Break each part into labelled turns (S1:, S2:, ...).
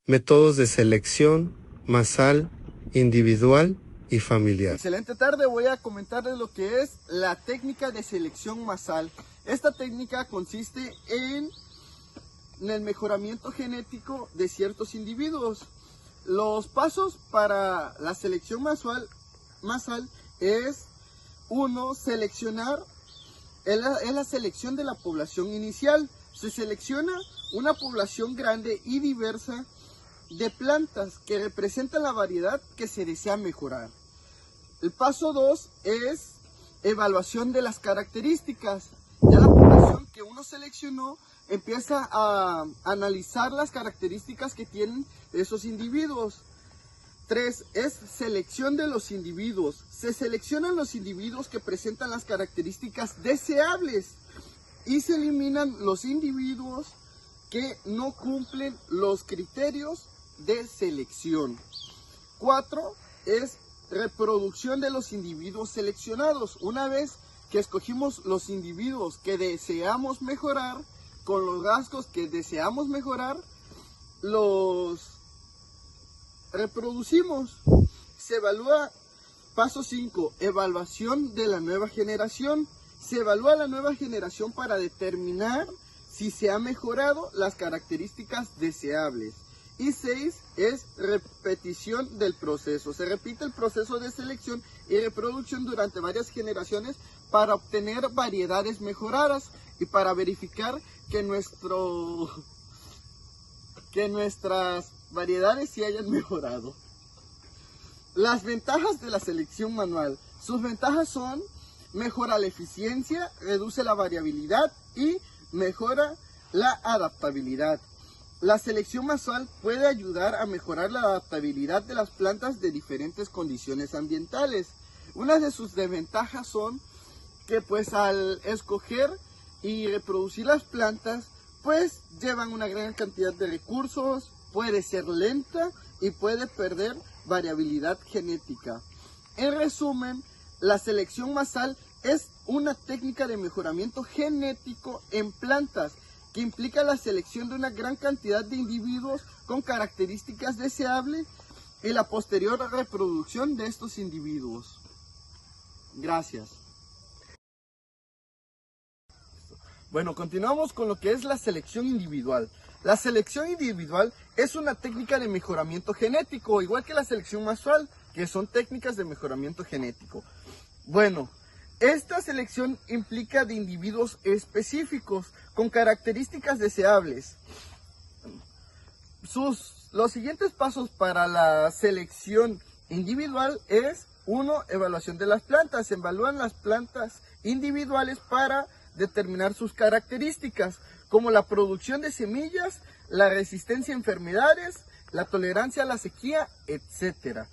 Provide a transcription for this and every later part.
S1: Métodos de selección masal, individual y familiar.
S2: Excelente tarde, voy a comentarles lo que es la técnica de selección masal. Esta técnica consiste en el mejoramiento genético de ciertos individuos. Los pasos para la selección masal es: 1. Seleccionar, es la selección de la población inicial. Se selecciona una población grande y diversa de plantas que representan la variedad que se desea mejorar. El paso 2 es evaluación de las características. Ya la población que uno seleccionó empieza a analizar las características que tienen esos individuos. 3 es selección de los individuos. Se seleccionan los individuos que presentan las características deseables y se eliminan los individuos que no cumplen los criterios de selección. 4 es reproducción de los individuos seleccionados. Una vez que escogimos los individuos que deseamos mejorar, con los rasgos que deseamos mejorar, los reproducimos. Se evalúa. Paso 5, evaluación de la nueva generación. Se evalúa la nueva generación para determinar si se ha mejorado las características deseables. Y 6 es repetición del proceso. Se repite el proceso de selección y reproducción durante varias generaciones para obtener variedades mejoradas y para verificar que nuestras variedades sí hayan mejorado. Las ventajas de la selección manual. Sus ventajas son: mejora la eficiencia, reduce la variabilidad y mejora la adaptabilidad. La selección masal puede ayudar a mejorar la adaptabilidad de las plantas de diferentes condiciones ambientales. Una de sus desventajas son que al escoger y reproducir las plantas, llevan una gran cantidad de recursos, puede ser lenta y puede perder variabilidad genética. En resumen, la selección masal es una técnica de mejoramiento genético en plantas que implica la selección de una gran cantidad de individuos con características deseables y la posterior reproducción de estos individuos. Gracias. Bueno, continuamos con lo que es la selección individual. La selección individual es una técnica de mejoramiento genético, igual que la selección masal, que son técnicas de mejoramiento genético. Bueno, esta selección implica de individuos específicos con características deseables. Los siguientes pasos para la selección individual es: 1. Evaluación de las plantas. Se evalúan las plantas individuales para determinar sus características, como la producción de semillas, la resistencia a enfermedades, la tolerancia a la sequía, etc.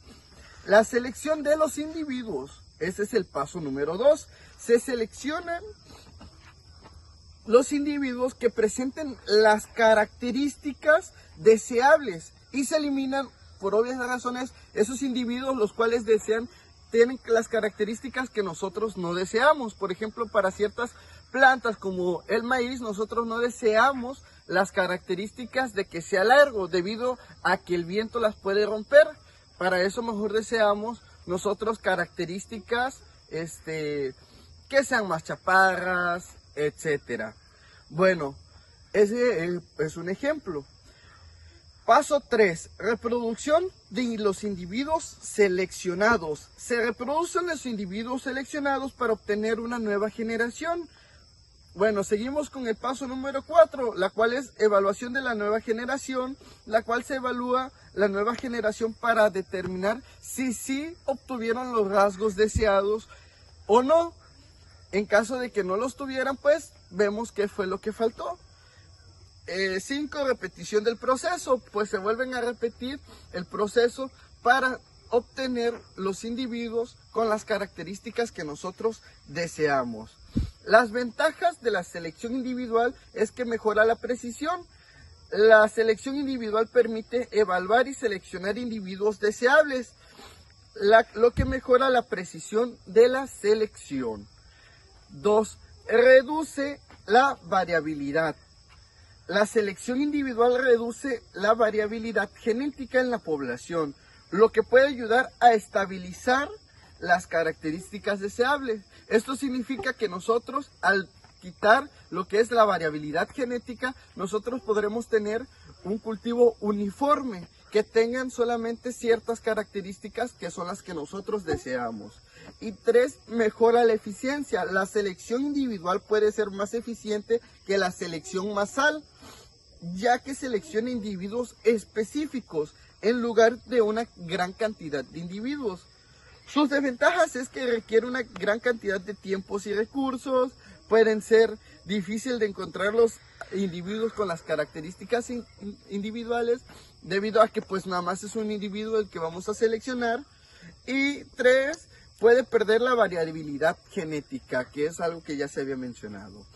S2: La selección de los individuos. Ese es el paso número 2. Se seleccionan los individuos que presenten las características deseables y se eliminan, por obvias razones, esos individuos los cuales tienen las características que nosotros no deseamos. Por ejemplo, para ciertas plantas como el maíz, nosotros no deseamos las características de que sea largo debido a que el viento las puede romper. Para eso mejor deseamos nosotros características que sean más chaparras, etcétera. Bueno, ese es un ejemplo. Paso 3. Reproducción de los individuos seleccionados. Se reproducen los individuos seleccionados para obtener una nueva generación. Bueno, seguimos con el paso número 4, la cual es evaluación de la nueva generación, la cual se evalúa la nueva generación para determinar si sí obtuvieron los rasgos deseados o no. En caso de que no los tuvieran, vemos qué fue lo que faltó. 5. Repetición del proceso. Se vuelven a repetir el proceso para obtener los individuos con las características que nosotros deseamos. Las ventajas de la selección individual es que mejora la precisión. La selección individual permite evaluar y seleccionar individuos deseables, lo que mejora la precisión de la selección. 2. Reduce la variabilidad. La selección individual reduce la variabilidad genética en la población, lo que puede ayudar a estabilizar las características deseables. Esto significa que nosotros, al quitar lo que es la variabilidad genética, nosotros podremos tener un cultivo uniforme, que tengan solamente ciertas características que son las que nosotros deseamos. Y 3, mejora la eficiencia. La selección individual puede ser más eficiente que la selección masal, ya que selecciona individuos específicos en lugar de una gran cantidad de individuos. Sus desventajas es que requiere una gran cantidad de tiempos y recursos, pueden ser difícil de encontrar los individuos con las características individuales, debido a que pues nada más es un individuo el que vamos a seleccionar. Y 3, puede perder la variabilidad genética, que es algo que ya se había mencionado.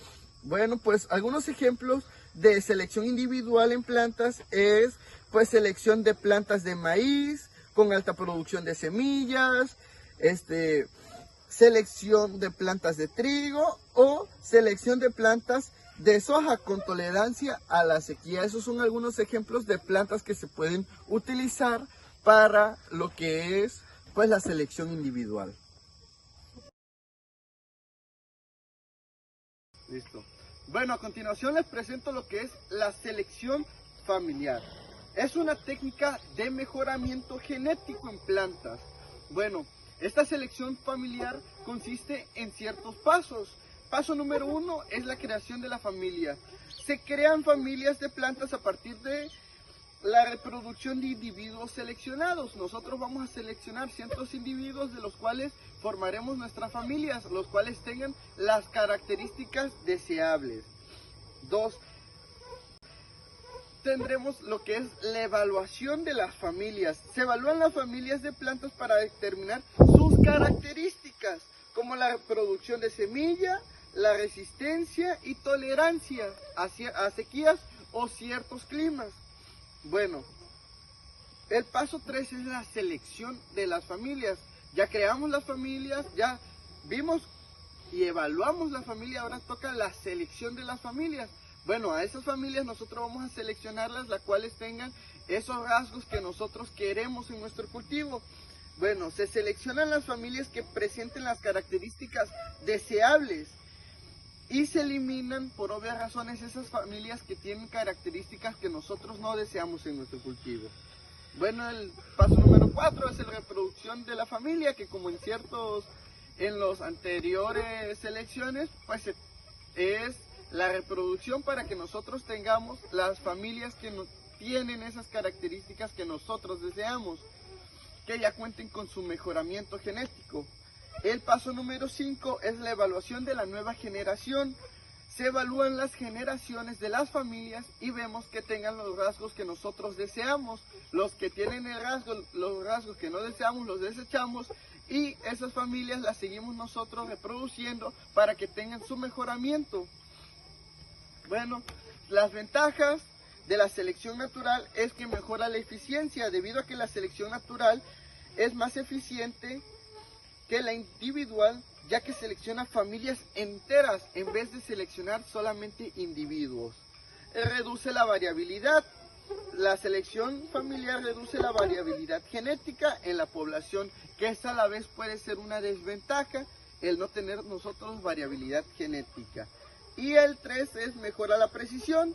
S2: Bueno, pues algunos ejemplos de selección individual en plantas es pues selección de plantas de maíz con alta producción de semillas, selección de plantas de trigo o selección de plantas de soja con tolerancia a la sequía. Esos son algunos ejemplos de plantas que se pueden utilizar para lo que es pues la selección individual. Listo. Bueno, a continuación les presento lo que es la selección familiar. Es una técnica de mejoramiento genético en plantas. Bueno, esta selección familiar consiste en ciertos pasos. Paso número 1 es la creación de la familia. Se crean familias de plantas a partir de la reproducción de individuos seleccionados. Nosotros vamos a seleccionar ciertos individuos de los cuales formaremos nuestras familias, los cuales tengan las características deseables. 2. Tendremos lo que es la evaluación de las familias. Se evalúan las familias de plantas para determinar sus características, como la producción de semilla, la resistencia y tolerancia a sequías o ciertos climas. Bueno, el paso 3 es la selección de las familias. Ya creamos las familias, ya vimos y evaluamos la familia, ahora toca la selección de las familias. Bueno, a esas familias nosotros vamos a seleccionarlas, las cuales tengan esos rasgos que nosotros queremos en nuestro cultivo. Bueno, se seleccionan las familias que presenten las características deseables y se eliminan por obvias razones esas familias que tienen características que nosotros no deseamos en nuestro cultivo. Bueno, el paso número 4 es la reproducción de la familia, que como en los anteriores selecciones, pues es la reproducción para que nosotros tengamos las familias que no tienen esas características que nosotros deseamos, que ya cuenten con su mejoramiento genético. El paso número 5 es la evaluación de la nueva generación. Se evalúan las generaciones de las familias y vemos que tengan los rasgos que nosotros deseamos. Los que tienen los rasgos que no deseamos, los desechamos y esas familias las seguimos nosotros reproduciendo para que tengan su mejoramiento. Bueno, las ventajas de la selección natural es que mejora la eficiencia, debido a que la selección natural es más eficiente que la individual, ya que selecciona familias enteras en vez de seleccionar solamente individuos. Reduce la variabilidad. La selección familiar reduce la variabilidad genética en la población, que esta a la vez puede ser una desventaja, el no tener nosotros variabilidad genética. Y el 3 es mejora la precisión.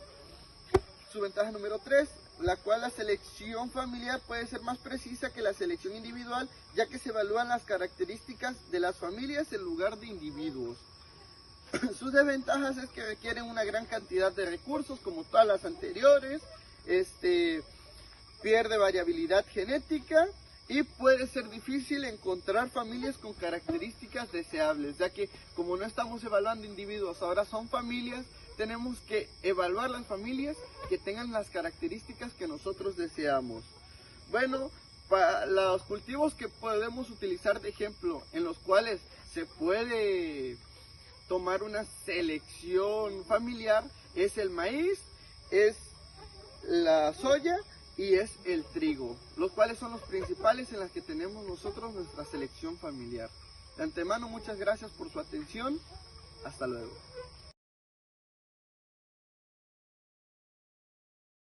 S2: Su ventaja número 3, la cual la selección familiar puede ser más precisa que la selección individual, ya que se evalúan las características de las familias en lugar de individuos. Sus desventajas es que requieren una gran cantidad de recursos, como todas las anteriores, pierde variabilidad genética y puede ser difícil encontrar familias con características deseables, ya que como no estamos evaluando individuos, ahora son familias, tenemos que evaluar las familias que tengan las características que nosotros deseamos. Bueno, para los cultivos que podemos utilizar de ejemplo, en los cuales se puede tomar una selección familiar, es el maíz, es la soya y es el trigo, los cuales son los principales en las que tenemos nosotros nuestra selección familiar. De antemano, muchas gracias por su atención. Hasta luego.